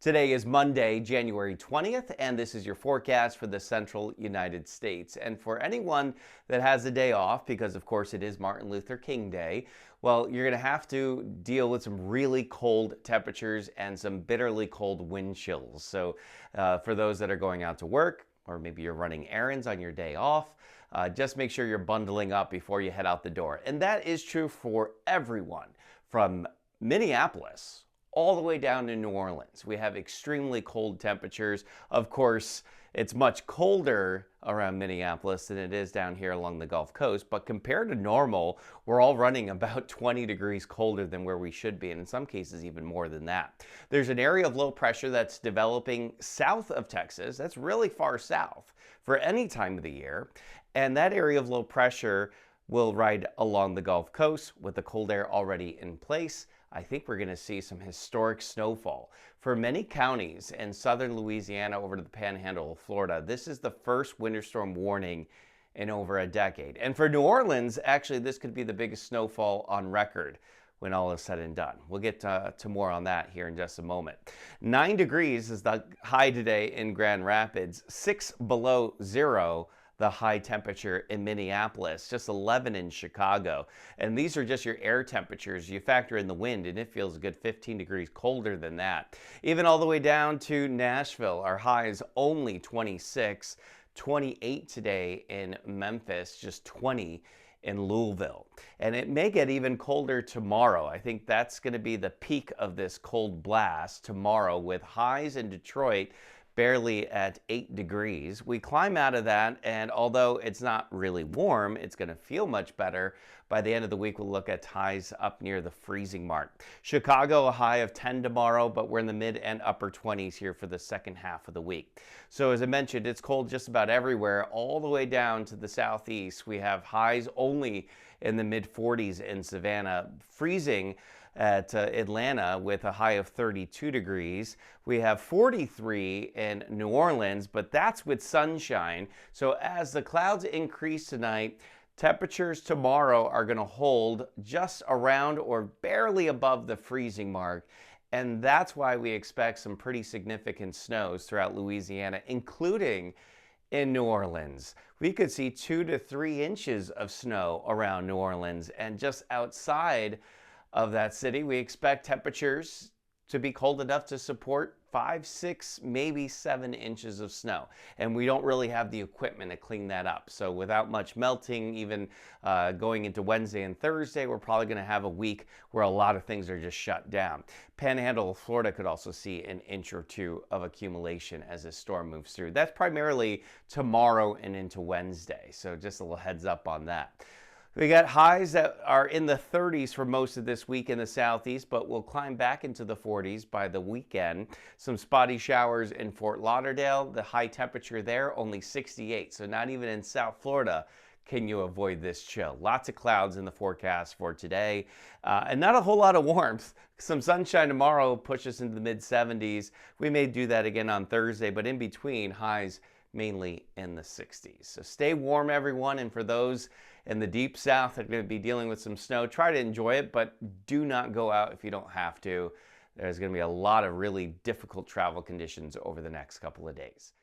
Today is Monday, January 20th, and this is your forecast for the central United States. And for anyone that has a day off, because of course it is Martin Luther King Day, well, you're going to have to deal with some really cold temperatures and some bitterly cold wind chills. So for those that are going out to work, or maybe you're running errands on your day off, just make sure you're bundling up before you head out the door. And that is true for everyone from Minneapolis all the way down to New Orleans. We have extremely cold temperatures. Of course, it's much colder around Minneapolis than it is down here along the Gulf Coast, but compared to normal, we're all running about 20 degrees colder than where we should be, and in some cases even more than that. There's an area of low pressure that's developing south of Texas. That's really far south for any time of the year, and that area of low pressure will ride along the Gulf Coast with the cold air already in place. I think we're going to see some historic snowfall. For many counties in southern Louisiana over to the panhandle of Florida, this is the first winter storm warning in over a decade. And for New Orleans, actually, this could be the biggest snowfall on record when all is said and done. We'll get to more on that here in just a moment. 9 degrees is the high today in Grand Rapids, 6 below zero the high temperature in Minneapolis, just 11 in Chicago. And these are just your air temperatures. You factor in the wind and it feels a good 15 degrees colder than that. Even all the way down to Nashville, our high is only 26, 28 today in Memphis, just 20 in Louisville. And it may get even colder tomorrow. I think that's going to be the peak of this cold blast tomorrow, with highs in Detroit barely at 8 degrees. We climb out of that, and although it's not really warm, it's going to feel much better. By the end of the week, we'll look at highs up near the freezing mark. Chicago, a high of 10 tomorrow, but we're in the mid and upper 20s here for the second half of the week. So as I mentioned, it's cold just about everywhere, all the way down to the southeast. We have highs only in the mid 40s in Savannah, freezing at Atlanta with a high of 32 degrees. We have 43 in New Orleans, but that's with sunshine. So as the clouds increase tonight, temperatures tomorrow are going to hold just around or barely above the freezing mark. And that's why we expect some pretty significant snows throughout Louisiana, including in New Orleans. We could see 2 to 3 inches of snow around New Orleans, and just outside of that city, we expect temperatures to be cold enough to support 5, 6, maybe 7 inches of snow. And we don't really have the equipment to clean that up. So without much melting, even going into Wednesday and Thursday, we're probably going to have a week where a lot of things are just shut down. Panhandle of Florida could also see an inch or two of accumulation as this storm moves through. That's primarily tomorrow and into Wednesday. So just a little heads up on that. We got highs that are in the 30s for most of this week in the southeast, but we'll climb back into the 40s by the weekend. Some spotty showers in Fort Lauderdale. The high temperature there, only 68. So not even in South Florida can you avoid this chill. Lots of clouds in the forecast for today, and not a whole lot of warmth. Some sunshine tomorrow pushes into the mid 70s. We may do that again on Thursday, but in between, highs mainly in the 60s. So stay warm, everyone, and for those in the deep south that are going to be dealing with some snow, try to enjoy it, but do not go out if you don't have to. There's going to be a lot of really difficult travel conditions over the next couple of days.